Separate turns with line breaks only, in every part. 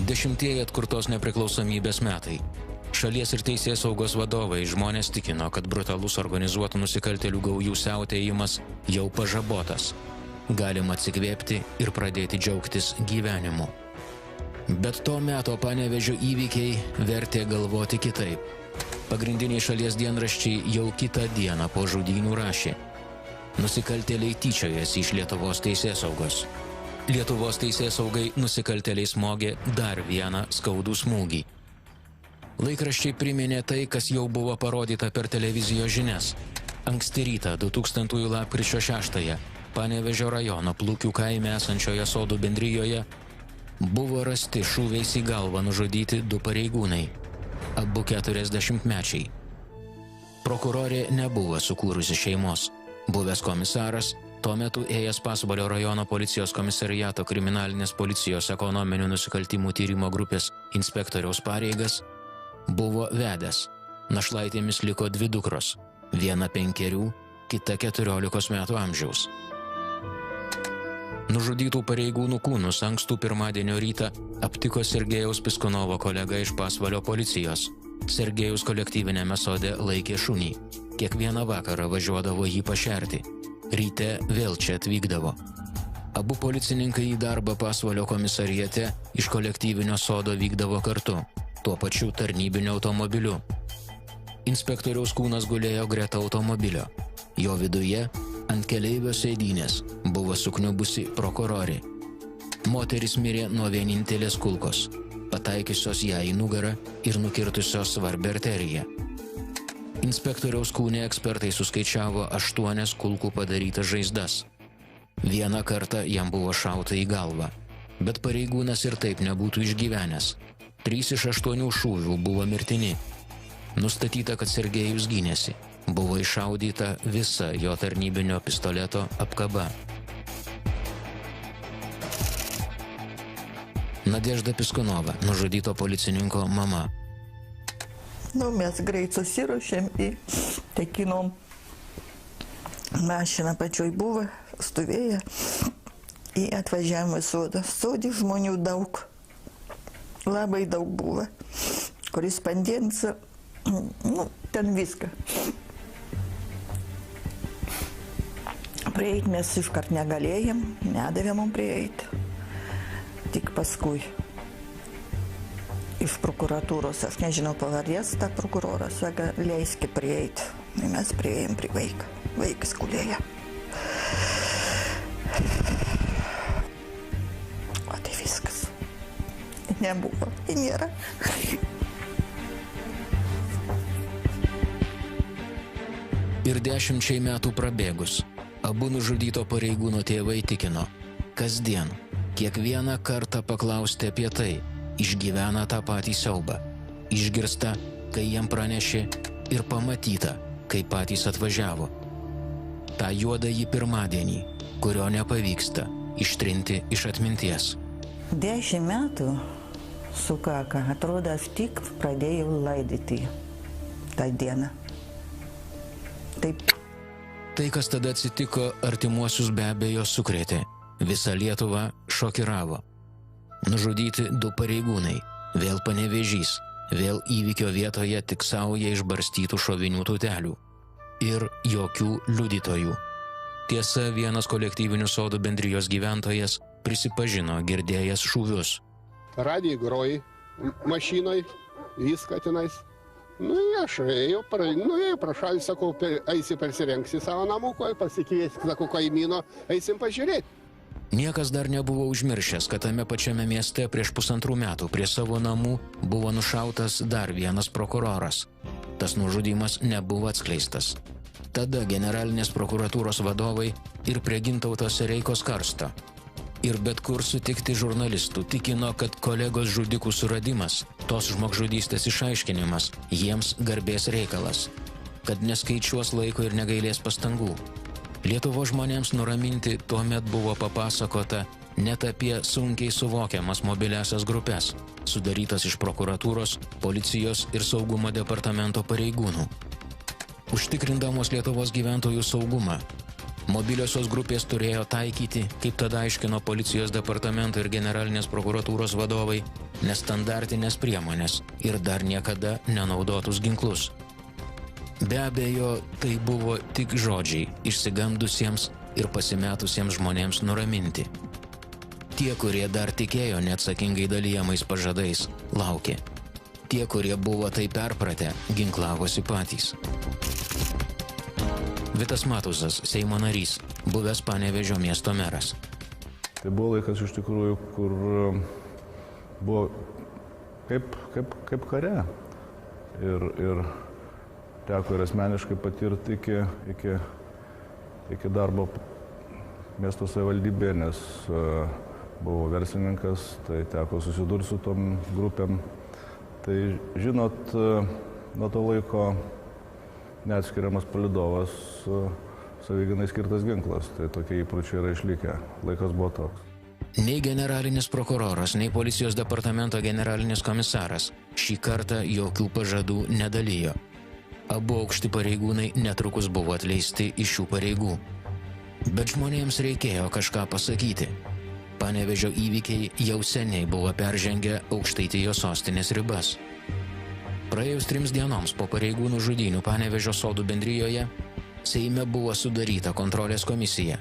10-ieji atkurtos nepriklausomybės metai. Šalies ir teisės saugos vadovai žmonės tikino, kad brutalus organizuotų nusikaltėlių gaujų siautėjimas jau pažabotas. Galima atsikvėpti ir pradėti džiaugtis gyvenimu. Bet to meto Panevėžio įvykiai vertė galvoti kitaip. Pagrindiniai šalies dienraščiai jau kitą dieną po žudynių rašė: nusikaltėliai tyčiojasi iš Lietuvos teisėsaugos. Lietuvos teisėsaugai nusikaltėliai smogė dar vieną skaudų smūgį. Laikraščiai priminė tai, kas jau buvo parodyta per televizijos žinias. Anksti rytą 2000 lapkričio 6 Panevėžio rajono Plukių kaime esančioje sodų bendrijoje buvo rasti šūviais į galvą nužudyti 2 pareigūnai, abu 40-mečiai. Prokurorė nebuvo sukūrusi šeimos. Buvęs komisaras, tuo metu ėjęs Pasvalio rajono policijos komisariato kriminalinės policijos ekonominių nusikaltimų tyrimo grupės inspektoriaus pareigas, buvo vedęs. Našlaitėmis liko 2 dukros, viena 5, kita 14 metų amžiaus. Nužudytų pareigūnų kūnus ankstų pirmadienio rytą aptiko Sergejaus Piskunovo kolega iš Pasvalio policijos. Sergejus kolektyvinėme sode laikė šunį. Kiekvieną vakarą važiuodavo jį pašerti. Ryte vėl čia atvykdavo. Abu policininkai į darbą Pasvalio komisariate iš kolektyvinio sodo vykdavo kartu, tuo pačiu tarnybiniu automobiliu. Inspektoriaus kūnas gulėjo greta automobilio. Jo viduje ant keleivio sėdynės buvo sukniubusi prokurorė. Moteris mirė nuo vienintelės kulkos, pataikiusios ją į nugarą ir nukirtusios svarbią arteriją. Inspektoriaus kūne ekspertai suskaičiavo 8 kulkų padarytas žaizdas. Vieną kartą jam buvo šauta į galvą, bet pareigūnas ir taip nebūtų išgyvenęs. 3 iš 8 šūvių buvo mirtini. Nustatyta, kad Sergejus gynėsi. Buvo iššaudyta visa jo tarnybinio pistoleto apkaba. Nadežda Piskunova, nužudyto policininko mama.
Mes greit susiruošėm į tekinom. Mašina pačioj buvo, stovėjo. Į atvažiavimą į sodą. Sodį žmonių daug. Labai daug buvo. Korespondencija, ten viską. Prieit mes iškart negalėjom, nedavė mums prieit. Tik paskui iš prokuratūros, aš nežinau pavardės, ta prokuroras saka, leiskit prieit. Ir mes prieėjom prie vaiką. Vaikas gulėjo. O tai viskas. Nebuvo. Ir nėra.
Ir 10 metų prabėgus, abu nužudyto pareigūno tėvai tikino, kasdien, kiekvieną kartą paklausti apie tai, išgyvena tą patį siaubą. Išgirsta, kai jam pranešė, ir pamatyta, kai patys atvažiavo. Ta juodąjį pirmadienį, kurio nepavyksta ištrinti iš atminties.
10 metų sukaka, atrodo, aš tik pradėjau laidyti tą dieną. Taip.
Tai, kas tada atsitiko, artimuosius be abejo sukrėtė. Visą Lietuvą šokiravo. Nužudyti 2 pareigūnai, vėl Panevėžys, vėl įvykio vietoje tik sauja išbarstytų šovinių tūtelių. Ir jokių liudytojų. Tiesa, vienas kolektyvinių sodų bendrijos gyventojas prisipažino girdėjęs šūvius.
Radijai groji, mašinoj, viską tenais. Aš ėjau pro šalį, sakau, eisi persirengsi savo namuką, pasikviesk, sakau, kaimyno, eisim pažiūrėti.
Niekas dar nebuvo užmiršęs, kad tame pačiame mieste prieš 1,5 metų prie savo namų buvo nušautas dar vienas prokuroras. Tas nužudymas nebuvo atskleistas. Tada generalinės prokuratūros vadovai ir prie Gintauto Sereikos karsto. Ir bet kur sutikti žurnalistų tikino, kad kolegos žudikų suradimas, tos žmogžudystės išaiškinimas, jiems garbės reikalas, kad neskaičiuos laiko ir negailės pastangų. Lietuvos žmonėms nuraminti tuomet buvo papasakota net apie sunkiai suvokiamas mobiliasias grupės, sudarytas iš prokuratūros, policijos ir saugumo departamento pareigūnų. Užtikrindamos Lietuvos gyventojų saugumą, Mobiliosios grupės turėjo taikyti, kaip tada aiškino policijos departamento ir generalinės prokuratūros vadovai, nestandartinės priemonės ir dar niekada nenaudotus ginklus. Be abejo, tai buvo tik žodžiai išsigandusiems ir pasimetusiems žmonėms nuraminti. Tie, kurie dar tikėjo neatsakingai dalijamais pažadais, laukė. Tie, kurie buvo tai perpratę, ginklavosi patys. Vitas Matuzas, Seimo narys, buvęs Panevėžio miesto meras.
Tai buvo laikas iš tikrųjų, kur buvo kaip kare. Ir teko ir asmeniškai patirti iki darbo miesto savivaldybėje, nes buvau verslininkas, tai teko susidurti su tom grupėm. Tai žinot, nuo to laiko neatskiriamas palydovas savigynai skirtas ginklas. Tai tokie įpročiai yra išlikę. Laikas buvo toks.
Nei generalinis prokuroras, nei policijos departamento generalinis komisaras šį kartą jokių pažadų nedalijo. Abu aukšti pareigūnai netrukus buvo atleisti iš šių pareigų. Bet žmonėms reikėjo kažką pasakyti. Panevėžio įvykiai jau seniai buvo peržengę Aukštaitijos sostinės ribas. Praėjus 3 dienoms po pareigūnų žudynių Panevėžio sodų bendrijoje, Seime buvo sudaryta kontrolės komisija.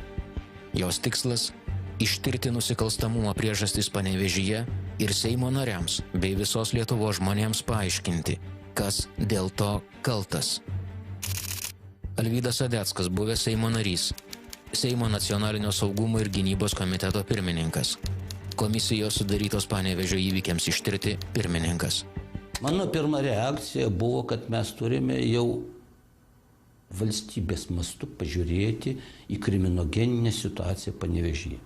Jos tikslas – ištirti nusikalstamumo priežastis Panevėžyje ir Seimo nariams bei visos Lietuvos žmonėms paaiškinti, kas dėl to kaltas. Alvydas Sadeckas, buvęs Seimo narys, Seimo nacionalinio saugumo ir gynybos komiteto pirmininkas. Komisijos sudarytos Panevėžio įvykiams ištirti pirmininkas.
Mano pirma reakcija buvo, kad mes turime jau valstybės mastu pažiūrėti į kriminogeninę situaciją Panevėžyje.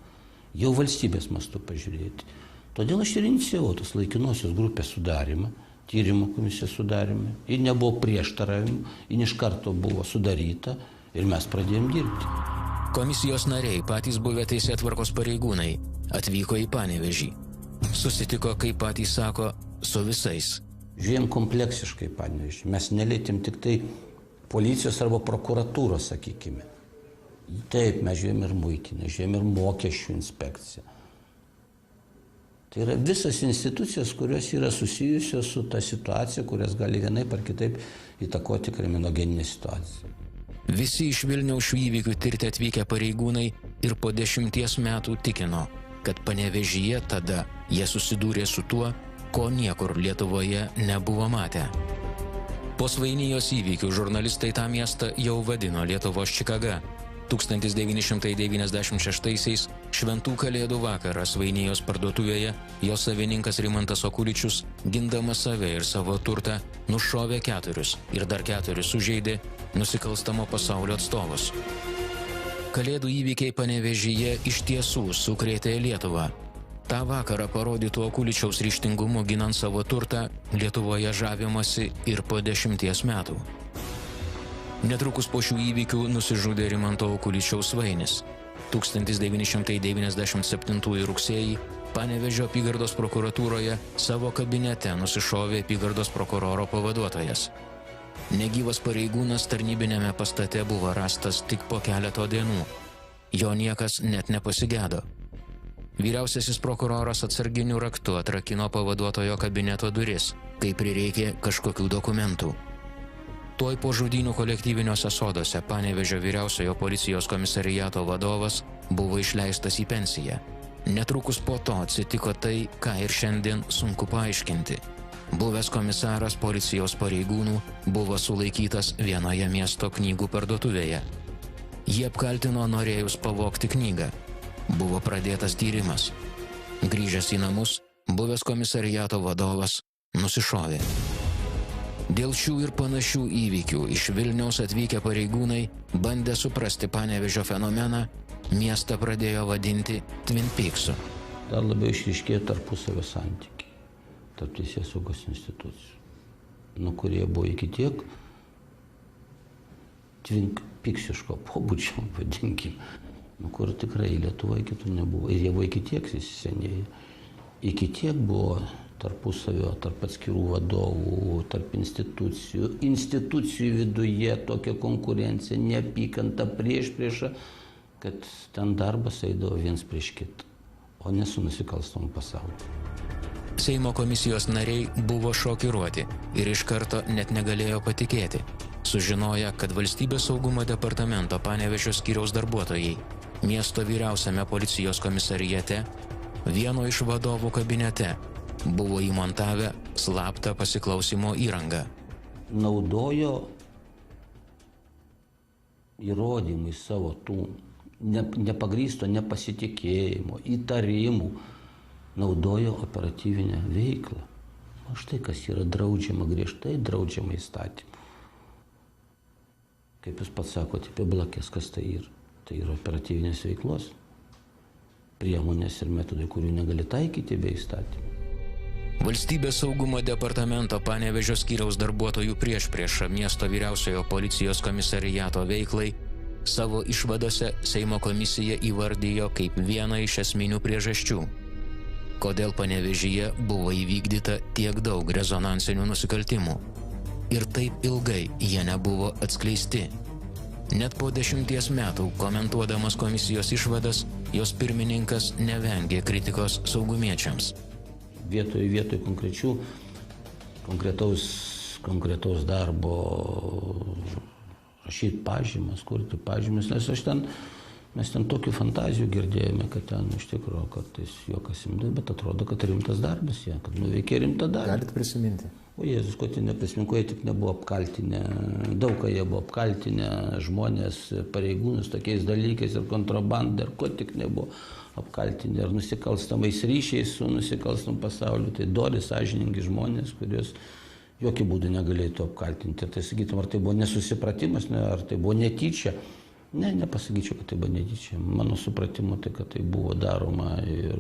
Jau valstybės mastu pažiūrėti. Todėl aš ir inicijavau tos laikinosios grupės sudarimą, tyrimo komisijos sudarimą. Ir nebuvo prieštaravimų, ir iš karto buvo sudaryta ir mes pradėjom dirbti.
Komisijos nariai, patys buvę teisėtvarkos pareigūnai, atvyko į Panevėžį. Susitiko, kaip patys sako, su visais.
Žiūrėjom kompleksiškai Panevėžį. Mes nelietėm tik tai policijos arba prokuratūros, sakykime. Taip, mes žiūrėjom ir muitinę, žiūrėjom ir mokesčių inspekciją. Tai yra visas institucijos, kurios yra susijusios su ta situacija, kurias gali vienaip ar kitaip įtakoti kriminogeninę situaciją.
Visi iš Vilniaus šių įvykių tirti atvykę pareigūnai ir po 10 metų tikino, kad Panevėžyje tada jie susidūrė su tuo, ko niekur Lietuvoje nebuvo matę. Po Svainijos įvykių žurnalistai tą miestą jau vadino Lietuvos Čikaga. 1996-aisiais Šventų Kalėdų vakarą Svainijos parduotuvėje jos savininkas Rimantas Okuličius, gindamas save ir savo turtą, nušovė 4 ir dar 4 sužeidė nusikalstamo pasaulio atstovus. Kalėdų įvykiai Panevėžyje iš tiesų sukrėtė Lietuvą. Ta vakarą parodytų Okuličiaus ryžtingumu ginant savo turtą Lietuvoje žavimasi ir po 10 metų. Netrukus po šių įvykių nusižudė Rimanto Okuličiaus svainis. 1997 rugsėjį Panevėžio apygardos prokuratūroje savo kabinete nusišovė apygardos prokuroro pavaduotojas. Negyvas pareigūnas tarnybinėme pastate buvo rastas tik po keleto dienų. Jo niekas net nepasigedo. Vyriausiasis prokuroras atsarginiu raktu atrakino pavaduotojo kabineto duris, kai prireikė kažkokių dokumentų. Tuoj po žudynių kolektyviniuose soduose Panevėžio vyriausiojo policijos komisariato vadovas buvo išleistas į pensiją. Netrukus po to atsitiko tai, ką ir šiandien sunku paaiškinti. Buvęs komisaras policijos pareigūnų buvo sulaikytas vienoje miesto knygų parduotuvėje. Jie apkaltino norėjus pavogti knygą. Buvo pradėtas tyrimas. Grįžęs į namus, buvęs komisariato vadovas nusišovė. Dėl šių ir panašių įvykių iš Vilniaus atvykę pareigūnai, bandę suprasti Panevėžio fenomeną, miestą pradėjo vadinti Twin Peaksu.
Dar labiau išryškėjo tarpusavio santykiai tarp teisėsaugos institucijų, kurie buvo iki tiek Twin Peaksiško pobūdžio, vadinkim, kur tikrai Lietuvoje kitų nebuvo. Ir jie buvo iki tiek įsisenėję. Iki tiek buvo tarpusavio, tarp atskirų vadovų, tarp institucijų viduje tokia konkurencija, neapykanta, priešprieša, kad ten darbas eidavo viens prieš kitą, o ne su nusikalstamu pasauliu.
Seimo komisijos nariai buvo šokiruoti ir iš karto net negalėjo patikėti, sužinoję, kad Valstybės saugumo departamento Panevėžio skyriaus darbuotojai miesto vyriausiame policijos komisariate vieno iš vadovų kabinete buvo įmontavę slaptą pasiklausimo įrangą.
Naudojo įrodymai savo tų nepagrįsto nepasitikėjimo, įtarimų, naudojo operatyvinę veiklą. O štai kas yra draudžiama, griežtai draudžiama įstatymu. Kaip jūs pats sakote apie blakes, kas tai yra? Tai yra operatyvinės veiklos priemonės ir metodai, kurių negali taikyti be įstatymų.
Valstybės saugumo departamento Panevėžio skyriaus darbuotojų priešpriešą miesto vyriausiojo policijos komisariato veiklai savo išvadose Seimo komisija įvardijo kaip vieną iš esminių priežasčių, kodėl Panevėžyje buvo įvykdyta tiek daug rezonansinių nusikaltimų. Ir taip ilgai jie nebuvo atskleisti. Net po 10 metų, komentuodamas komisijos išvadas, jos pirmininkas nevengė kritikos saugumiečiams.
Vietoj konkretaus darbo rašyti pažymas, kurti pažymas, nes mes ten tokių fantazijų girdėjome, kad ten iš tikrųjų kartais juokas imdavo, bet atrodo, kad rimtas darbas, kad nuveikė rimtą darbą.
Galit prisiminti?
O Jėzus, ko tai neprisiminku, jie tik nebuvo apkaltinę, daug ką jie buvo apkaltinę, žmonės, pareigūnus tokiais dalykais ir kontrabandą, ir ko tik nebuvo apkaltinę, ir nusikalstamais ryšiais su nusikalstam pasauliu. Tai dori, sąžiningi žmonės, kurios jokių būdų negalėtų apkaltinti. Ir tai sakytum, ar tai buvo nesusipratimas, ar tai buvo netyčia. Ne, nepasakyčiau, kad tai buvo netyčia. Mano supratimu, tai kad tai buvo daroma ir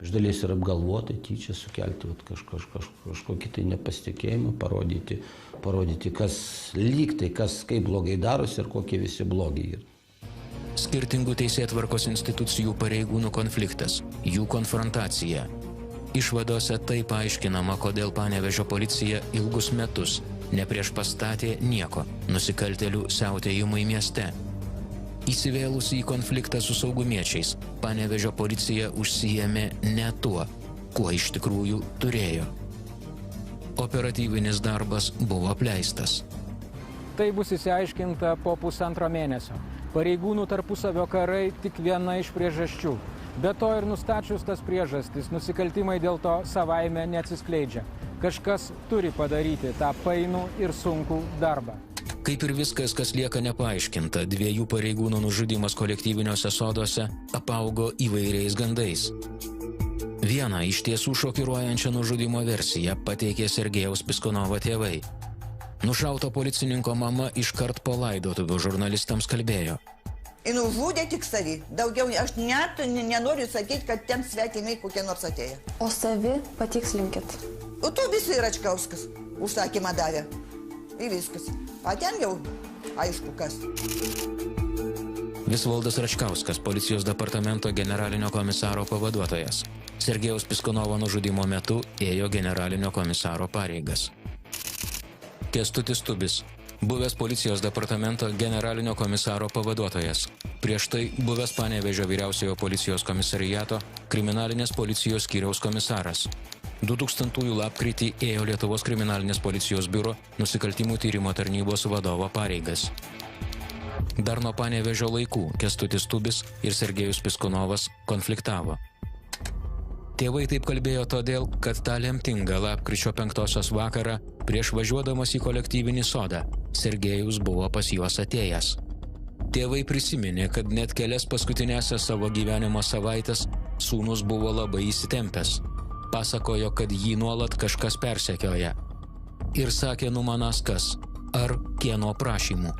iš dalies ir apgalvotai, tyčia sukelti kažkokį tai nepasitikėjimą, parodyti, kas lygtai, kas kaip blogai darosi ir kokie visi blogi yra.
Skirtingų teisėtvarkos institucijų pareigūnų konfliktas, jų konfrontacija. Išvadose taip aiškinama, kodėl Panevėžio policija ilgus metus nepriešpastatė nieko nusikaltėlių siautėjimui mieste. Įsivėlusi į konfliktą su saugumiečiais, Panevėžio policija užsiėmė ne tuo, kuo iš tikrųjų turėjo. Operatyvinis darbas buvo apleistas.
Tai bus išsiaiškinta po 1,5 mėnesio. Pareigūnų tarpusavio karai tik viena iš priežasčių. Be to ir nustačius tas priežastis, nusikaltimai dėl to savaime neatsiskleidžia. Kažkas turi padaryti tą painų ir sunkų darbą.
Kaip ir viskas, kas lieka nepaaiškinta, 2 pareigūnų nužudymas kolektyviniuose soduose apaugo įvairiais gandais. Vieną iš tiesų šokiruojančią nužudymo versiją pateikė Sergejaus Piskonovo tėvai. Nušauto policininko mama iškart po laidotuvių žurnalistams kalbėjo.
Nužudė tik savi. Daugiau aš net nenoriu sakyti, kad ten svetimiai kokie nors atėjo.
O savi patikslinkit.
O tu visi Račkauskas užsakymą davė. Ir viskas. A ten jau aišku kas.
Visvaldas Račkauskas, policijos departamento generalinio komisaro pavaduotojas. Sergejaus Piskonovo nužudymo metu ėjo generalinio komisaro pareigas. Kęstutis Tubis, buvęs policijos departamento generalinio komisaro pavaduotojas. Prieš tai buvęs Panevėžio vyriausiojo policijos komisariato kriminalinės policijos skyriaus komisaras. 2000 lapkritį ėjo Lietuvos kriminalinės policijos biuro nusikaltimų tyrimo tarnybos vadovo pareigas. Dar nuo Panevėžio laikų Kęstutis Tubis ir Sergejus Piskonovas konfliktavo. Tėvai taip kalbėjo todėl, kad tą lemtingą lapkričio 5 vakarą prieš važiuodamas į kolektyvinį sodą Sergejus buvo pas juos atėjęs. Tėvai prisiminė, kad net kelias paskutinėsias savo gyvenimo savaitės sūnus buvo labai įsitempęs. Pasakojo, kad jį nuolat kažkas persekioja. Ir sakė numanas kas, ar kieno prašymų.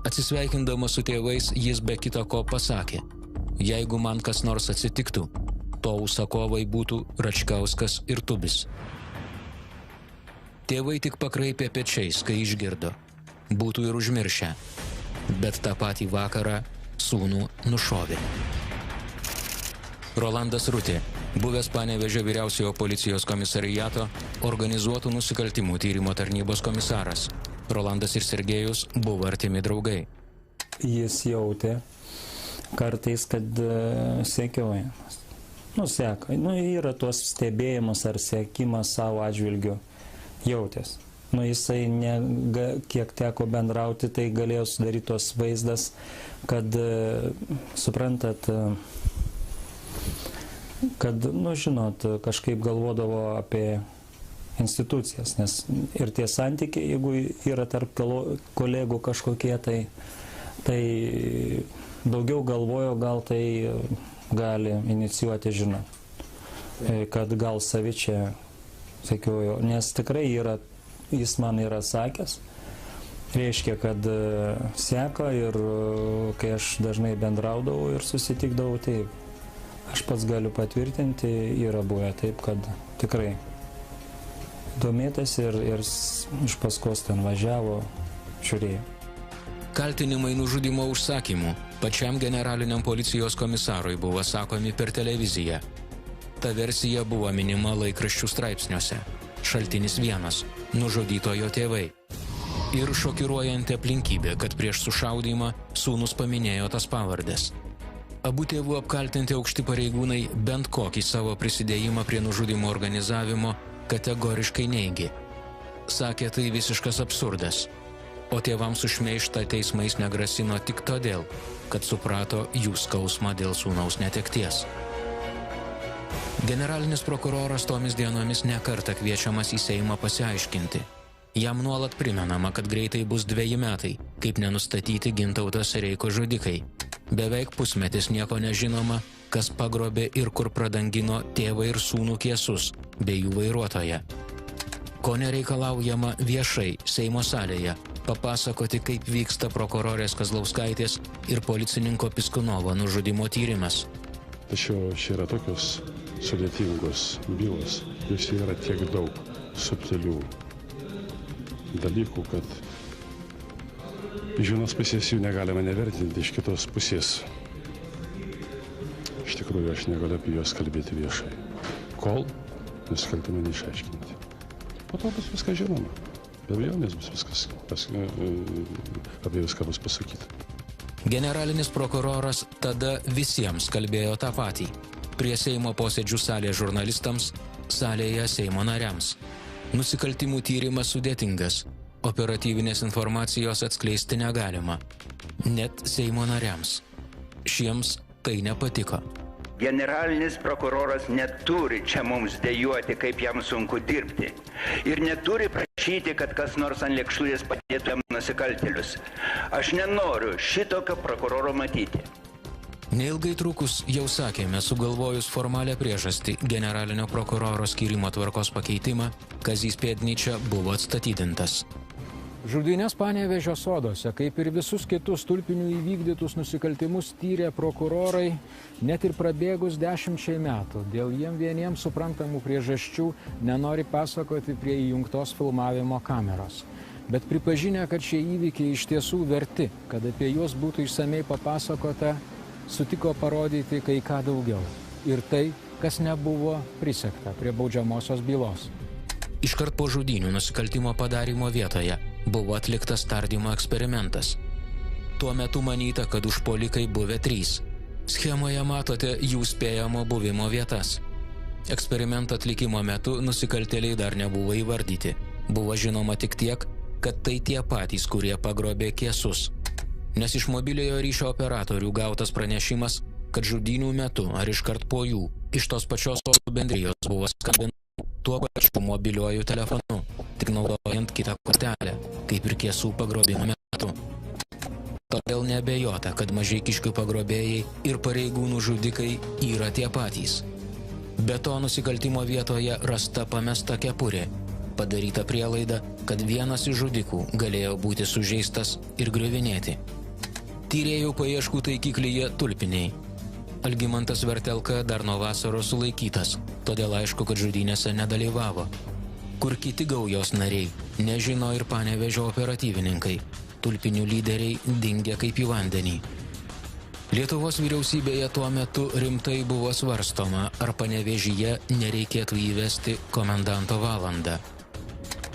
Atsisveikindamas su tėvais, jis be kita ko pasakė, jeigu man kas nors atsitiktų, to užsakovai būtų Račkauskas ir Tubis. Tėvai tik pakraipė pečiais, kai išgirdo. Būtų ir užmiršę. Bet tą patį vakarą sūnų nušovė. Rolandas Rutė, buvęs Panevėžio vyriausiojo policijos komisariato organizuotų nusikaltimų tyrimo tarnybos komisaras. Rolandas ir Sergejus buvo artimi draugai.
jis jautė kartais, kad sekiojamas. Seka. Yra tuos stebėjimus ar sekimas savo atžvilgiu jautės. Jisai, kiek teko bendrauti, tai galėjo sudaryti tos vaizdas, kad, suprantat, kad, žinot, kažkaip galvodavo apie institucijas, nes ir tie santykiai, jeigu yra tarp kolegų kažkokie, tai daugiau galvojo, gal tai gali inicijuoti, žinot, kad gal savi čia sekiojo, nes tikrai jis man yra sakęs, reiškia, kad seka ir kai aš dažnai bendraudavau ir susitikdavau, taip, aš pats galiu patvirtinti, yra buvę taip, kad tikrai domėtas ir iš paskos ten važiavo, žiūrėjo.
Kaltinimai nužudymo užsakymu pačiam generaliniam policijos komisarui buvo sakomi per televiziją. Ta versija buvo minima laikraščių straipsniuose. Šaltinis vienas – nužudytojo tėvai. Ir šokiruojanti aplinkybė, kad prieš sušaudymą sūnus paminėjo tas pavardės. Abu tėvų apkaltinti aukšti pareigūnai bent kokį savo prisidėjimą prie nužudymo organizavimo kategoriškai neigė. Sakė, tai visiškas absurdas. O tėvams už šmeižtą teismais negrasino tik todėl, kad suprato jų skausmą dėl sūnaus netekties. Generalinis prokuroras tomis dienomis ne kartą kviečiamas į Seimą pasiaiškinti. Jam nuolat primenama, kad greitai bus 2 metai, kaip nenustatyti Gintauto Sereiko žudikai. Beveik pusmetis nieko nežinoma, kas pagrobė ir kur pradangino tėvą ir sūnų Kiesus, bei jų vairuotoją. Ko nereikalaujama viešai Seimo salėje papasakoti, kaip vyksta prokurorės Kazlauskaitės ir policininko Piskunovo nužudymo tyrimas.
Tačiau čia yra tokios sudėtingos bylos, jose yra tiek daug subtilių dalykų, kad iš vienos pusės jų negalima nevertinti, iš kitos pusės iš tikrųjų aš negaliu apie juos kalbėti viešai, kol nusikaltimai neišaiškinti. Po to bus viskas žinoma, be abejonės bus viskas, apie viską bus pasakyta.
Generalinis prokuroras tada visiems kalbėjo tą patį. Prie Seimo posėdžių salės žurnalistams, salėje Seimo nariams. Nusikaltimų tyrimas sudėtingas, operatyvinės informacijos atskleisti negalima. Net Seimo nariams. Šiems tai nepatiko.
Generalinis prokuroras neturi čia mums dejuoti, kaip jam sunku dirbti. Ir neturi prašyti, kad kas nors ant lėkštutės padėtų jam nusikaltėlius. Aš nenoriu šitokio prokuroro matyti.
Neilgai trukus jau sakėme, sugalvojus formalią priežastį generalinio prokuroro skyrimo tvarkos pakeitimą, Kazys Pėdnyčia buvo atstatydintas.
Žudynės Panevėžio soduose, kaip ir visus kitus Tulpinių įvykdytus nusikaltimus, tyrė prokurorai net ir prabėgus 10 metų. Dėl jiem vieniems suprantamų priežasčių nenori pasakoti prie įjungtos filmavimo kameros. Bet pripažinę, kad šie įvykiai iš tiesų verti, kad apie juos būtų išsamei papasakota, sutiko parodyti kai ką daugiau. Ir tai, kas nebuvo prisekta prie baudžiamosios bylos.
Iškart po žudynių nusikaltimo padarymo vietoje buvo atliktas tardymo eksperimentas. Tuo metu manyta, kad užpuolikai buvę 3. Schemoje matote jų spėjamo buvimo vietas. Eksperimento atlikimo metu nusikaltėliai dar nebuvo įvardyti. Buvo žinoma tik tiek, kad tai tie patys, kurie pagrobė Kiesus. Nes iš mobiliojo ryšio operatorių gautas pranešimas, kad žudynių metu ar iškart po jų iš tos pačios bendrijos buvo skambinama tuo pačiu mobiliuoju telefonu, tik naudojant kitą kortelę, kaip ir Kiesų pagrobimo metu. Todėl neabejota, kad Mažeikiškių pagrobėjai ir pareigūnų žudikai yra tie patys. Be to nusikaltimo vietoje rasta pamesta kepurė, padaryta prielaida, kad vienas iš žudikų galėjo būti sužeistas ir griuvinėti. Tyrėjų paieškų taikiklyje Tulpiniai. Algimantas Vertelka dar nuo vasaros sulaikytas, todėl aišku, kad žudynėse nedalyvavo. Kur kiti gaujos nariai, nežino ir Panevėžio operatyvininkai. Tulpinių lyderiai dingė kaip į vandenį. Lietuvos vyriausybėje tuo metu rimtai buvo svarstoma, ar Panevėžyje nereikėtų įvesti komendanto valandą.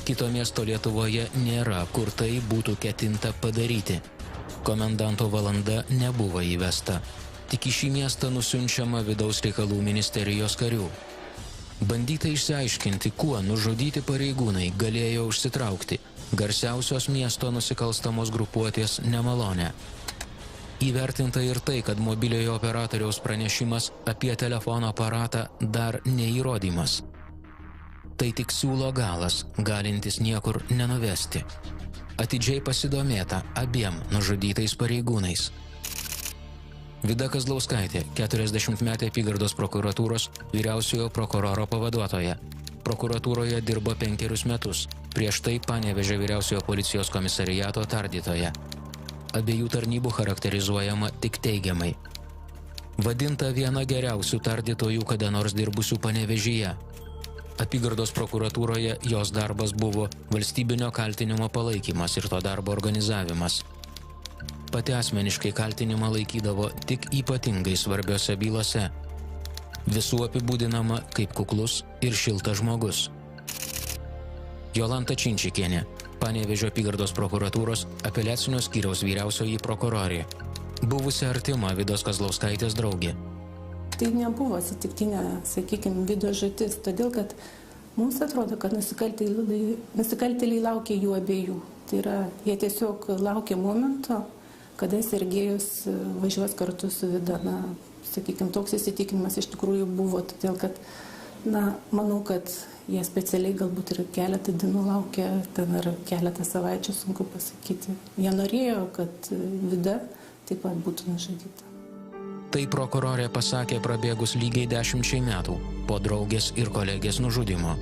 Kito miesto Lietuvoje nėra, kur tai būtų ketinta padaryti. Komendanto valanda nebuvo įvesta. Tik į šį miestą nusiunčiama vidaus reikalų ministerijos karių. Bandyta išsiaiškinti, kuo nužudyti pareigūnai galėjo užsitraukti garsiausios miesto nusikalstamos grupuotės nemalonę. Įvertinta ir tai, kad mobiliojo operatoriaus pranešimas apie telefono aparatą dar neįrodymas. Tai tik siūlo galas, galintis niekur nenuvesti. Atidžiai pasidomėta abiem nužudytais pareigūnais. Vida Kazlauskaitė, 40-metė apygardos prokuratūros vyriausiojo prokuroro pavaduotoja. Prokuratūroje dirbo 5 metus, prieš tai Panevėžio vyriausiojo policijos komisariato tardytoja. Abiejų tarnybų charakterizuojama tik teigiamai. Vadinta viena geriausių tardytojų kada nors dirbusių Panevėžyje. Apygardos prokuratūroje jos darbas buvo valstybinio kaltinimo palaikymas ir to darbo organizavimas. Pati asmeniškai kaltinimą laikydavo tik ypatingai svarbiose bylose. Visų apibūdinama kaip kuklus ir šiltas žmogus. Jolanta Činčikienė, Panevėžio apygardos prokuratūros apeliacinio skyriaus vyriausioji prokurorė. Buvusi artima Vidos Kazlauskaitės draugė.
Tai nebuvo atsitiktinė, sakykime, Vidos žūtis, todėl kad mums atrodo, kad nusikaltėliai laukia jų abiejų. Tai yra, jie tiesiog laukia momento, kada Sergejus važiuos kartu su Vida. Na, sakykime, toks įsitikinimas iš tikrųjų buvo, todėl kad, manau, kad jie specialiai galbūt ir keletą dienų laukia, ten ar keletą savaičių, sunku pasakyti. Jie norėjo, kad Vida taip pat būtų nužudyta.
Tai prokurorė pasakė prabėgus lygiai 10 metų po draugės ir kolegės nužudimo.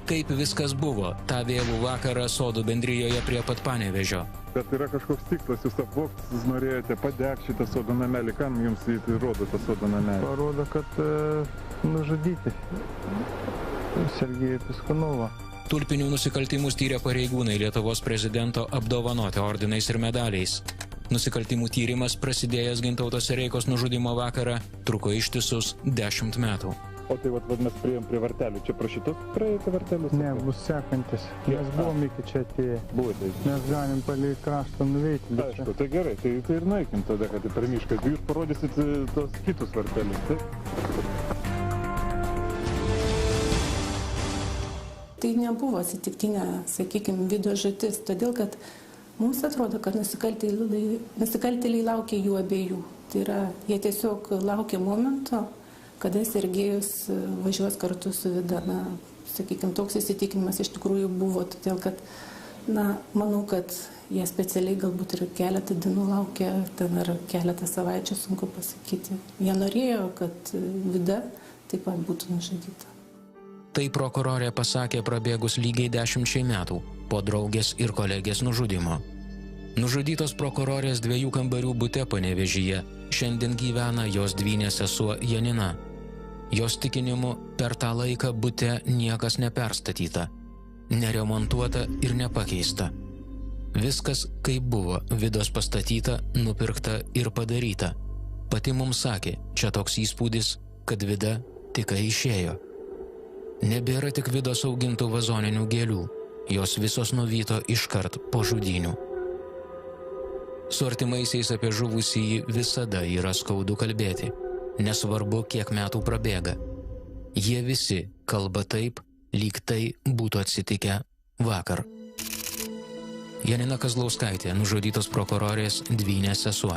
Kaip viskas buvo tą vėlų vakarą sodų bendrijoje prie pat Panevėžio.
Bet yra kažkoks tikslas, jūs apvogti, jūs norėjote padegti šitą sodo namelį. Kam jums įrodo tą sodo namelį?
Parodo, kad nužudyti Sergejų Piskanovą.
Tulpinių nusikaltimus tyrė pareigūnai Lietuvos prezidento apdovanoti ordinais ir medaliais. Nusikaltimų tyrimas, prasidėjęs Gintauto Sereikos nužudimo vakarą, truko ištisus 10 metų.
O tai mes priėjom prie vartelių. Čia prašytos praeiti vartelius?
Ne, bus sekantis. Mes buvom iki čia atėję.
Buvote.
Mes galim palei kraštą nuveikti.
Aišku, tai gerai, tai ir nueikim tada, kad per mišką. Jūs parodysit tos kitus vartelius, taip?
Tai nebuvo atsitiktinė, sakykime, Vidos žūtis, todėl kad mums atrodo, kad nusikaltėliai laukia jų abiejų. Tai yra, jie tiesiog laukia momento, kada Sergejus važiuos kartu su Vida. Na, sakykime, toks įsitikinimas iš tikrųjų buvo, todėl kad, manau, kad jie specialiai galbūt ir keletą dienų laukia, ten ar keletą savaičių, sunku pasakyti. Jie norėjo, kad Vida taip pat būtų nužudyta.
Tai prokurorė pasakė prabėgus lygiai 10 metų po draugės ir kolegės nužudimo. Nužudytos prokurorės 2 kambarių bute Panevėžyje šiandien gyvena jos dvynė sesuo Janina. Jos tikinimu, per tą laiką bute niekas neperstatyta, neremontuota ir nepakeista. Viskas kaip buvo, Vidos pastatyta, nupirkta ir padaryta. Pati mums sakė, čia toks įspūdis, kad Vida tik išėjo. Nebėra tik Vidos augintų vazoninių gėlių, jos visos nuvyto iškart po žudynių. Su artimaisiais apie žuvusįjį visada yra skaudu kalbėti, nesvarbu, kiek metų prabėga. Jie visi kalba taip, lyg tai būtų atsitikę vakar. Janina Kazlauskaitė, nužudytos prokurorės dvynės sesuo.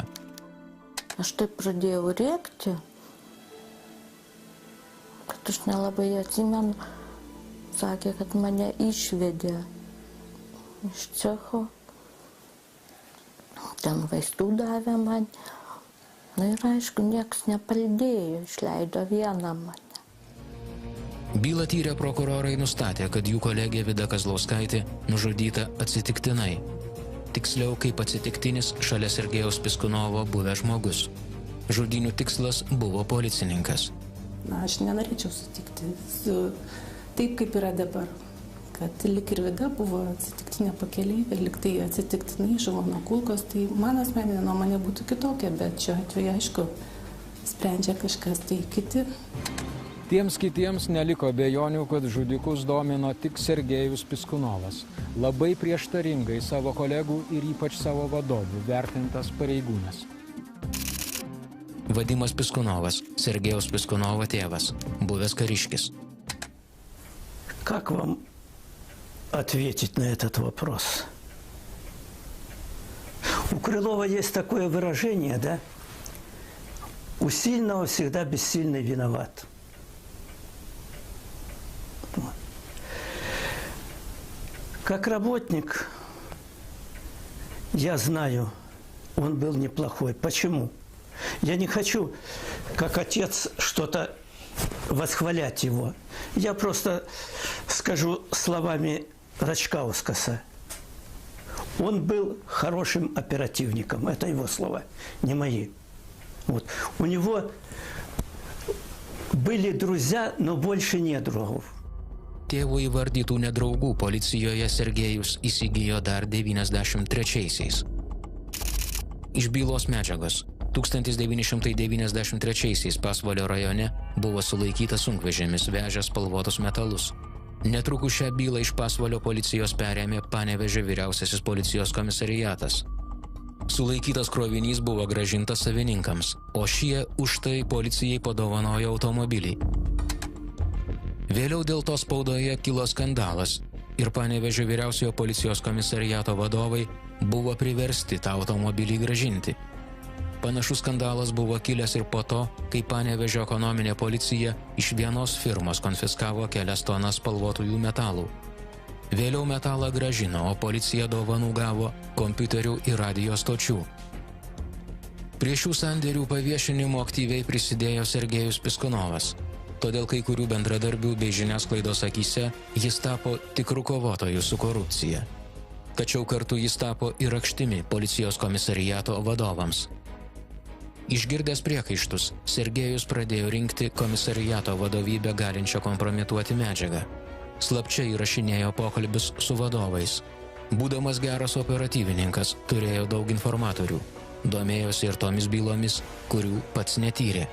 Aš taip pradėjau rėkti, kad aš nelabai atsimenu. Sakė, kad mane išvedė iš cecho. Ten vaistų davė man. Na ir aišku, nieks nepaldėjo, išleido vieną mane.
Bylą tyrę prokurorai nustatė, kad jų kolegė Vida Kazlauskaitė nužudyta atsitiktinai. Tiksliau, kaip atsitiktinis šalia Sergejaus Piskanovo buvęs žmogus. Žudynių tikslas buvo policininkas.
Na, aš nenorėčiau sutikti su taip, kaip yra dabar. Kad lik ir Vida buvo atsitiktinė pakeleivė, lik tai atsitiktinai žuvo nuo kulkos, tai mano asmeninė nuomonė būtų kitokia, bet šiuo atveju, aišku, sprendžia kažkas tai kiti.
Tiems kitiems neliko abejonių, kad žudikus domino tik Sergejus Piskunovas, labai prieštaringai savo kolegų ir ypač savo vadovų vertintas pareigūnas.
Vadimas Piskunovas, Sergejaus Piskunovo tėvas, buvęs kariškis.
Как вам ответить на этот вопрос? У Крылова есть такое выражение, да? У сильного всегда бессильный виноват. Как работник, я знаю, он был неплохой. Почему? Я не хочу, как отец, что-то восхвалять его. Я просто скажу словами Рачкаускаса. Он был хорошим оперативником. Это его слова, не мои. Вот. У него были друзья, но больше недругов.
Tėvų įvardytų nedraugų policijoje Sergejus įsigijo dar 93-aisiais. Iš bylos medžiagos 1993-aisiais Pasvalio rajone buvo sulaikytas sunkvežimis vežęs spalvotus metalus. Netrukus šią bylą iš Pasvalio policijos perėmė Panevėžio vyriausiasis policijos komisariatas. Sulaikytas krovinys buvo grąžintas savininkams, o šie už tai policijai padovanojo automobilį. Vėliau dėl to spaudoje kilo skandalas ir Panevėžio vyriausiojo policijos komisariato vadovai buvo priversti tą automobilį grąžinti. Panašus skandalas buvo kilęs ir po to, kai Panevėžio ekonominė policija iš vienos firmos konfiskavo kelias tonas spalvotųjų metalų. Vėliau metalą grąžino, o policija dovanų gavo kompiuterių ir radijo stočių. Prie šių sandėrių paviešinimo aktyviai prisidėjo Sergejus Piskunovas. Todėl kai kurių bendradarbių bei žiniasklaidos akyse jis tapo tikru kovotoju su korupcija. Tačiau kartu jis tapo ir rakštimi policijos komisariato vadovams. Išgirdęs priekaištus, Sergejus pradėjo rinkti komisariato vadovybę galinčią kompromituoti medžiagą. Slapčia įrašinėjo pokalbius su vadovais. Būdamas geras operatyvininkas, turėjo daug informatorių. Domėjosi ir tomis bylomis, kurių pats netyrė.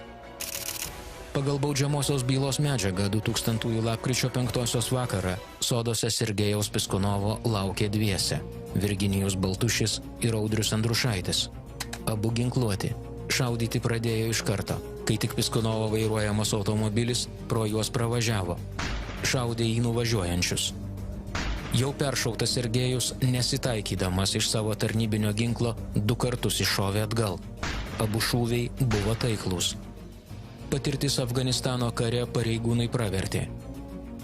Pagal baudžiamosios bylos medžiagą 2000 lapkričio 5 vakarą soduose Sergejaus Piskunovo laukė dviese – Virginijus Baltušis ir Audrius Andrušaitis. Abu ginkluoti. Šaudyti pradėjo iš karto, kai tik Piskunovo vairuojamas automobilis pro juos pravažiavo. Šaudė į nuvažiuojančius. Jau peršautas Sergejus, nesitaikydamas iš savo tarnybinio ginklo, 2 kartus iššovė atgal. Abu šūviai buvo taiklūs. Patirtis Afganistano kare pareigūnai pravertė.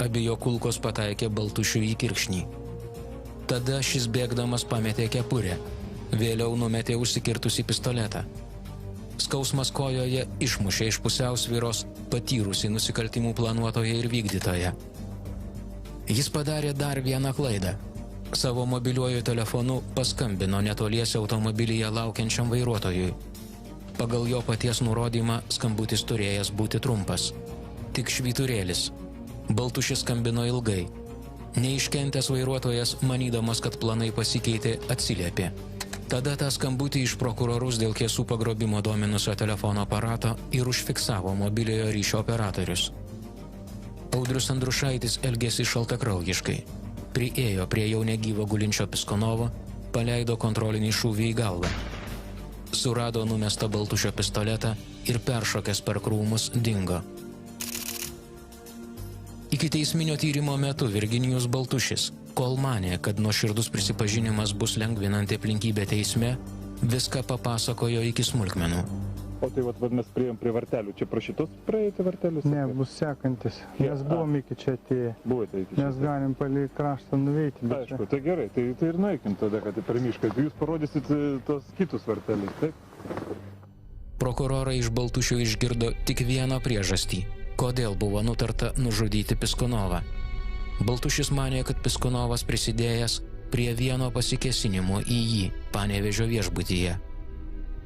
Abi jo kulkos pataikė Baltušiui į kirkšnį. Tada šis bėgdamas pametė kepurę. Vėliau numetė užsikirtusį pistoletą. Skausmas kojoje išmušė iš pusiausvyros patyrusį nusikaltimų planuotoją ir vykdytoją. Jis padarė dar vieną klaidą. Savo mobiliuoju telefonu paskambino netoliese automobilyje laukiančiam vairuotojui. Pagal jo paties nurodymą skambutis turėjęs būti trumpas. Tik švyturėlis. Baltušis skambino ilgai. Neiškentęs vairuotojas, manydamas, kad planai pasikeitė, atsiliepė. Tada tą skambutį iš prokurorus dėl kėsų pagrobimo dominusio telefono aparato ir užfiksavo mobiliojo ryšio operatorius. Audrius Andrušaitis elgėsi šaltakraujiškai. Priėjo prie jau negyvo gulinčio Piskunovo, paleido kontrolinį šūvį į galvą. Surado numestą Baltušio pistoletą ir peršokęs per krūmus dingo. Ikiteisminio tyrimo metu Virginijus Baltušis, kol manė, kad nuoširdus prisipažinimas bus lengvinanti aplinkybė teisme, viską papasakojo iki smulkmenų.
O tai mes priėjom prie vartelių. Čia prašytos praeiti vartelius?
Ne, bus sekantis. Mes buvom iki čia atėję.
Buvote iki čia.
Mes galim palei kraštą nuveikti.
Aišku, tai gerai, tai ir nueikim tada, kad per mišką. Jūs parodysit tos kitus vartelius, taip?
Prokurorai iš Baltušio išgirdo tik vieną priežastį, kodėl buvo nutarta nužudyti Piskunovą. Baltušis manė, kad Piskunovas prisidėjęs prie vieno pasikėsinimo į jį Panevėžio viešbutyje.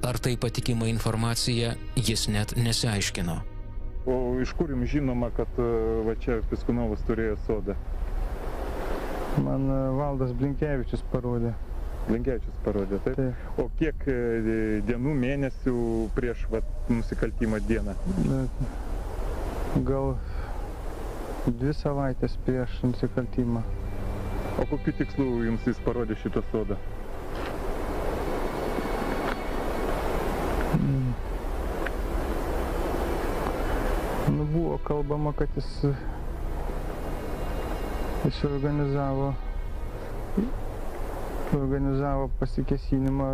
Ar tai patikima informacija, jis net nesiaiškino.
O iš kur jums žinoma, kad va čia Piskunovas turėjo sodą?
Man Valdas Blinkevičius parodė.
Blinkevičius parodė, taip? Taip. O kiek dienų, mėnesių prieš nusikaltimą dieną?
gal 2 savaitės prieš nusikaltimą.
O kokiu tikslu jums jis parodė šitą sodą?
Nu, buvo kalbama, kad jis organizavo pasikėsinimą,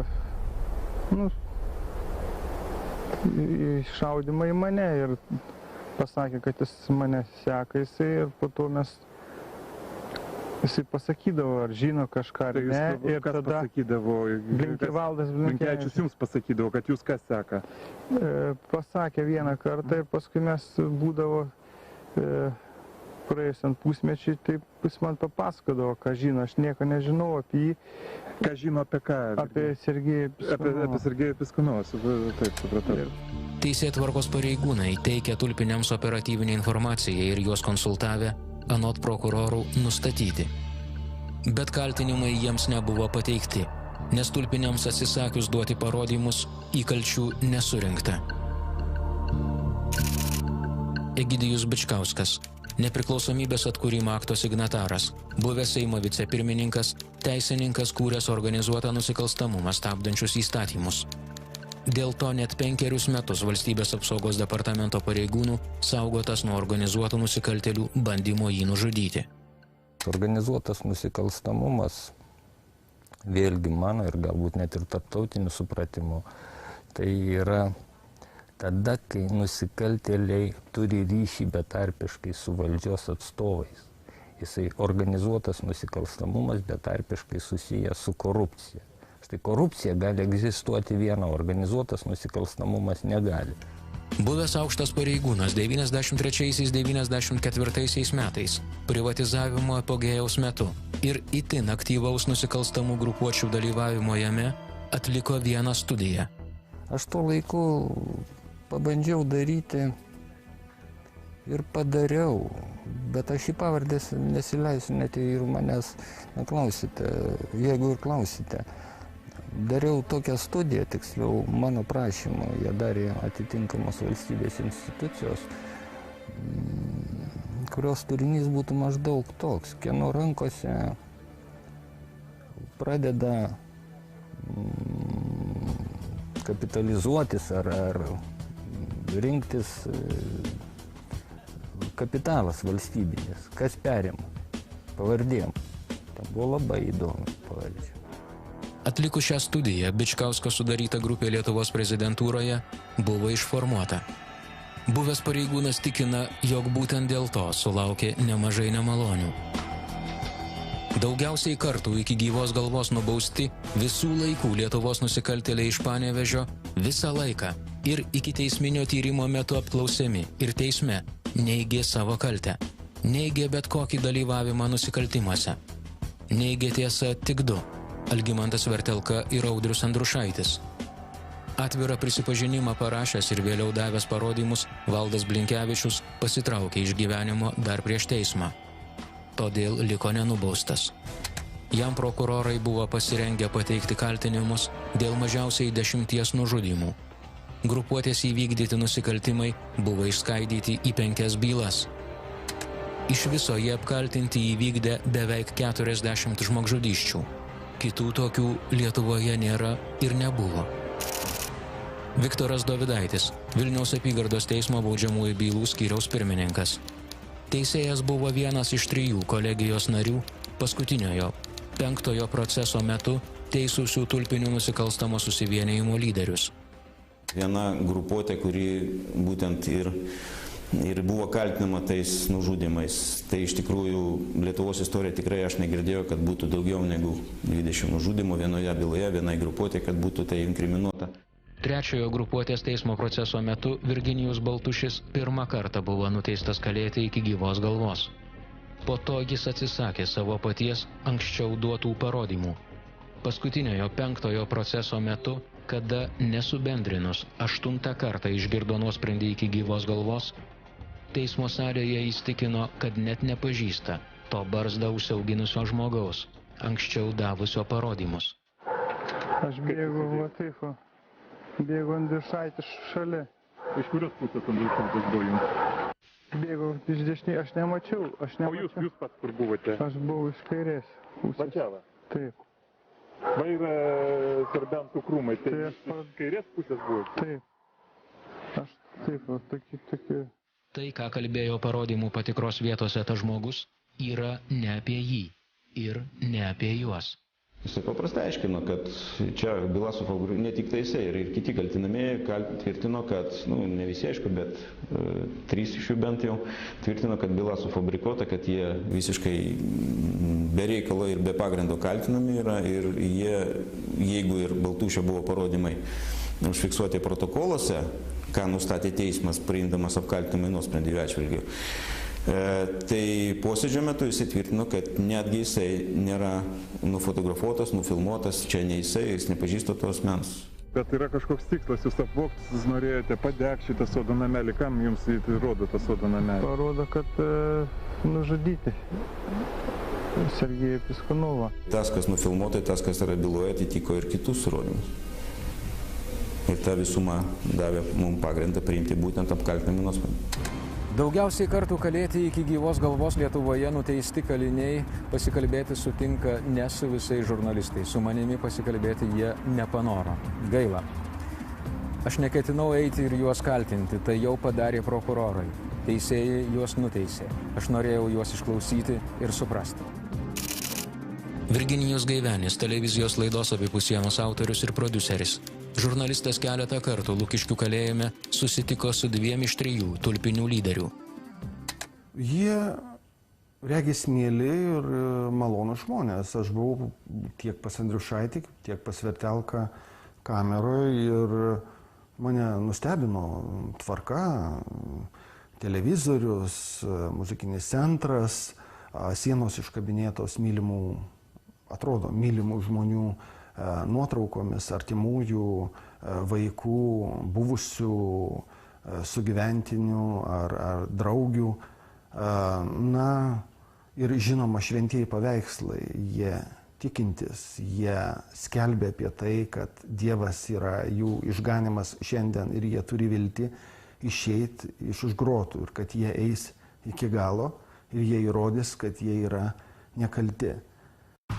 nu, šaudimą į mane ir pasakė, kad jis mane seka ir po to jisai pasakydavo, ar žino kažką ar ne.
Ir kas pasakydavo?
Valdas
Blinkevičius jums pasakydavo, kad jūs kas seka?
Pasakė vieną kartą ir paskui mes būdavo praėjusiant pusmečiai, taip jis man papasakodavo, ką žino. Aš nieko nežinau apie jį.
Ką žino apie ką?
Apie Sergejų Piskanovą.
Apie Sergejų Piskanovą, taip supratau.
Teisėtvarkos pareigūnai teikia tulpiniams operatyvinę informaciją ir juos konsultavę, anot prokurorų, nustatyti. Bet kaltinimai jiems nebuvo pateikti, nes tulpiniams atsisakius duoti parodymus, įkalčių nesurinkta. Egidijus Bičkauskas, nepriklausomybės atkūrimo akto signataras, buvęs Seimo vicepirmininkas, teisininkas, kūręs organizuotą nusikalstamumą stabdančius įstatymus. Dėl to net 5 metus Valstybės apsaugos departamento pareigūnų saugotas nuo organizuotų nusikaltėlių bandymo jį nužudyti.
Organizuotas nusikalstamumas, vėlgi mano ir galbūt net ir tarptautiniu supratimu, tai yra tada, kai nusikaltėliai turi ryšį betarpiškai su valdžios atstovais. Jisai organizuotas nusikalstamumas betarpiškai susijęs su korupcija. Štai korupcija gali egzistuoti viena, organizuotas nusikalstamumas negali.
Buvęs aukštas pareigūnas 93–94 metais, privatizavimo apogėjaus metu ir itin aktyvaus nusikalstamų grupuočių dalyvavimo jame atliko vieną studiją.
Aš tuo laiku pabandžiau daryti ir padariau, bet aš į pavardės nesileisiu, net ir manęs neklausite, jeigu ir klausite. Dariau tokią studiją, tiksliau mano prašymą, ją darė atitinkamos valstybės institucijos, kurios turinys būtų maždaug toks, kieno rankose pradeda kapitalizuotis ar rinktis kapitalas valstybinis, kas perima pavardėm. Tam buvo labai įdomu pavardžių.
Atlikus šią studiją, Bičkausko sudaryta grupė Lietuvos prezidentūroje buvo išformuota. Buvęs pareigūnas tikina, jog būtent dėl to sulaukė nemažai nemalonių. Daugiausiai kartų iki gyvos galvos nubausti visų laikų Lietuvos nusikaltėliai iš Panevėžio visą laiką ir iki teisminio tyrimo metu apklausiami ir teisme neigė savo kaltę, neigė bet kokį dalyvavimą nusikaltimuose. Neigė tiesa tik 2. Algimantas Vertelka ir Audrius Andrušaitis. Atvirą prisipažinimą parašęs ir vėliau davęs parodymus, Valdas Blinkevičius pasitraukė iš gyvenimo dar prieš teismą. Todėl liko nenubaustas. Jam prokurorai buvo pasirengę pateikti kaltinimus dėl mažiausiai 10 nužudymų. Grupuotės įvykdyti nusikaltimai buvo išskaidyti į 5 bylas. Iš viso jie apkaltinti įvykdė beveik 40 žmogžudysčių. Kitų tokių Lietuvoje nėra ir nebuvo. Viktoras Dovidaitis, Vilniaus apygardos teismo baudžiamųjų bylų skyriaus pirmininkas. Teisėjas buvo vienas iš 3 kolegijos narių, paskutiniojo, 5 proceso metu teisusių tulpinių nusikalstamo susivienijimo lyderius.
Viena grupuotė, kuri būtent ir buvo kaltinama tais nužudimais. Tai iš tikrųjų Lietuvos istorija tikrai aš negirdėjau, kad būtų daugiau negu 20 nužudimų vienoje byloje, vienai grupuotė, kad būtų tai inkriminuota.
Trečiojo grupuotės teismo proceso metu Virginijus Baltušis 1 kartą buvo nuteistas kalėti iki gyvos galvos. Po to jis atsisakė savo paties anksčiau duotų parodymų. Paskutiniojo 5 proceso metu, kada nesubendrinus 8 kartą išgirdo nuosprendį iki gyvos galvos, teismo salėje įstikino, kad net nepažįsta to barzdą užsiauginusio žmogaus, anksčiau davusio parodymus.
Aš bėgau, va taip, bėgau Andriušaitis šalia.
Iš kurios pusės Andriušaitis buvo jums?
Bėgau iš dešinės, aš nemačiau.
O jūs pats kur buvote?
Aš buvau iš kairės pusės.
Va čia va?
Taip.
Va yra Serbentų krūmai, tai iš kairės pusės buvote?
Taip. Aš taip, va, tokie.
Tai, ką kalbėjo parodymų patikros vietose tas žmogus, yra ne apie jį ir ne apie juos.
Jisai paprastai aiškino, kad čia byla ne tik tai jisai, ir kiti kaltinamieji tvirtino, kad, ne visi aišku, bet 3 iš jų bent jau tvirtino, kad byla sufabrikuota, kad jie visiškai be reikalo ir be pagrindo kaltinami yra ir jie, jeigu ir Baltušio buvo parodymai užfiksuoti protokoluose, ką nustatė teismas priimdamas apkaltinamąjį nuosprendį atžvilgiu, tai posėdžio metu jisai tvirtino, kad netgi jisai nėra nufotografuotas, nufilmuotas, čia ne jisai, jis nepažįsta tos asmens.
Bet yra kažkoks tikslas, jūs apvogti norėjote padegti šitą sodo namelį, kam jums rodo tą sodo namelį?
Parodo, kad nužudyti Sergejų Piskanovą.
Tas, kas nufilmuota, tas, kas yra byloje, atitiko ir kitus įrodymus. Ir ta visuma davė mums pagrindą priimti būtent apkaltinamąjį nuosprendį.
Daugiausiai kartų kalėti iki gyvos galvos Lietuvoje nuteisti kaliniai pasikalbėti sutinka ne su visais žurnalistais. Su manimi pasikalbėti jie nepanoro. Gaila. Aš neketinau eiti ir juos kaltinti, tai jau padarė prokurorai. Teisėjai juos nuteisė. Aš norėjau juos išklausyti ir suprasti.
Virginijus Gaivenis, televizijos laidos Abipus sienos autorius ir prodiuseris. Žurnalistas keletą kartų Lukiškių kalėjime susitiko su 2 iš 3 tulpinių lyderių.
Jie regis mėly ir malonų žmonės. Aš buvau tiek pas Andriušaitį, tiek pas Vertelką kameroje ir mane nustebino tvarka, televizorius, muzikinis centras, sienos iškabinėtos mylimų žmonių nuotraukomis, artimųjų, vaikų, buvusių sugyventinių ar draugių. Na ir žinoma šventieji paveikslai, jie tikintis, jie skelbia apie tai, kad Dievas yra jų išganimas šiandien ir jie turi viltį išeiti iš už grotų ir kad jie eis iki galo ir jie įrodys, kad jie yra nekalti.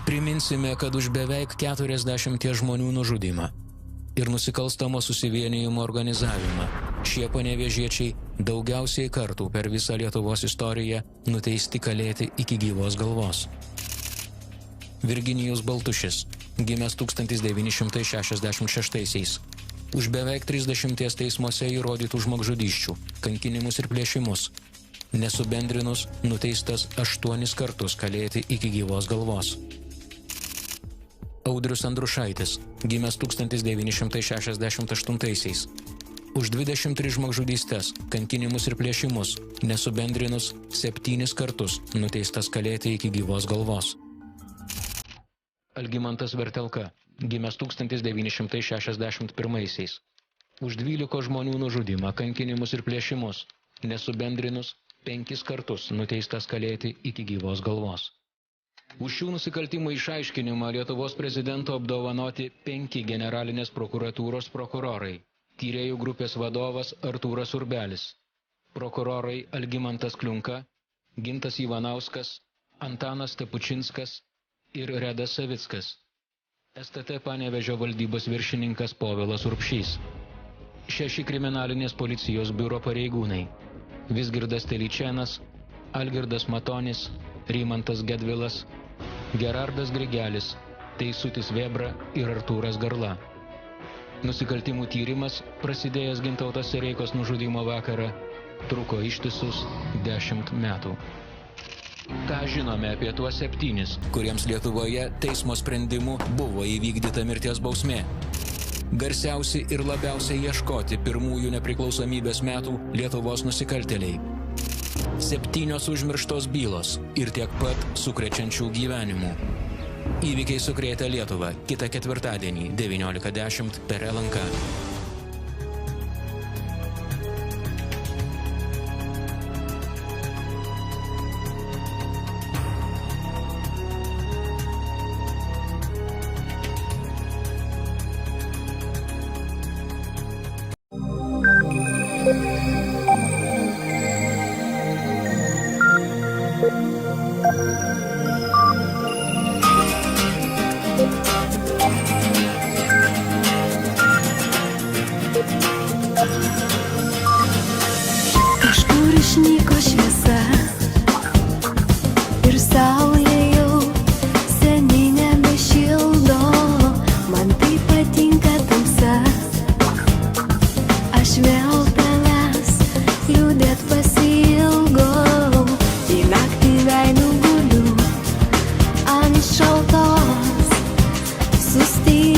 Priminsime, kad už beveik 40 žmonių nužudymą ir nusikalstamo susivienijimo organizavimą šie panevėžiečiai daugiausiai kartų per visą Lietuvos istoriją nuteisti kalėti iki gyvos galvos. Virginijus Baltušis, gimęs 1966-aisiais, už beveik 30 teismuose įrodytų žmogžudysčių, kankinimus ir plėšimus, nesubendrinus nuteistas 8 kartus kalėti iki gyvos galvos. Audrius Andrušaitis, gimęs 1968-aisiais, už 23 žmogžudystes, kankinimus ir plėšimus, nesubendrinus 7 kartus nuteistas kalėti iki gyvos galvos. Algimantas Vertelka, gimęs 1961-aisiais, už 12 žmonių nužudymą, kankinimus ir plėšimus, nesubendrinus 5 kartus nuteistas kalėti iki gyvos galvos. Už šių nusikaltimų išaiškinimą Lietuvos prezidento apdovanoti 5 generalinės prokuratūros prokurorai. Tyrėjų grupės vadovas Artūras Urbelis. Prokurorai Algimantas Kliunka, Gintas Ivanauskas, Antanas Tepučinskas ir Redas Savickas. STT Panevėžio valdybos viršininkas Povilas Urbšys. 6 kriminalinės policijos biuro pareigūnai. Vizgirdas Telyčėnas, Algirdas Matonis, Rymantas Gedvilas, Gerardas Grigelis, Teisutis Vėbra ir Artūras Garla. Nusikaltimų tyrimas, prasidėjęs Gintauto Sereikos nužudymo vakarą, truko ištisus 10 metų. Ką žinome apie tuos 7, kuriems Lietuvoje teismo sprendimu buvo įvykdyta mirties bausmė? Garsiausi ir labiausiai ieškoti pirmųjų nepriklausomybės metų Lietuvos nusikaltėliai. 7 užmirštos bylos ir tiek pat sukrečiančių gyvenimų. Įvykiai sukrėtė Lietuvą kitą ketvirtadienį 19:10 per LNK.
išnyko šviesa ir saulė jau seniai nebešildo, man tai patinka tamsa, aš vėl tavęs liūdėt pasiilgau, į naktį veidų guliu ant šaltos sustingę.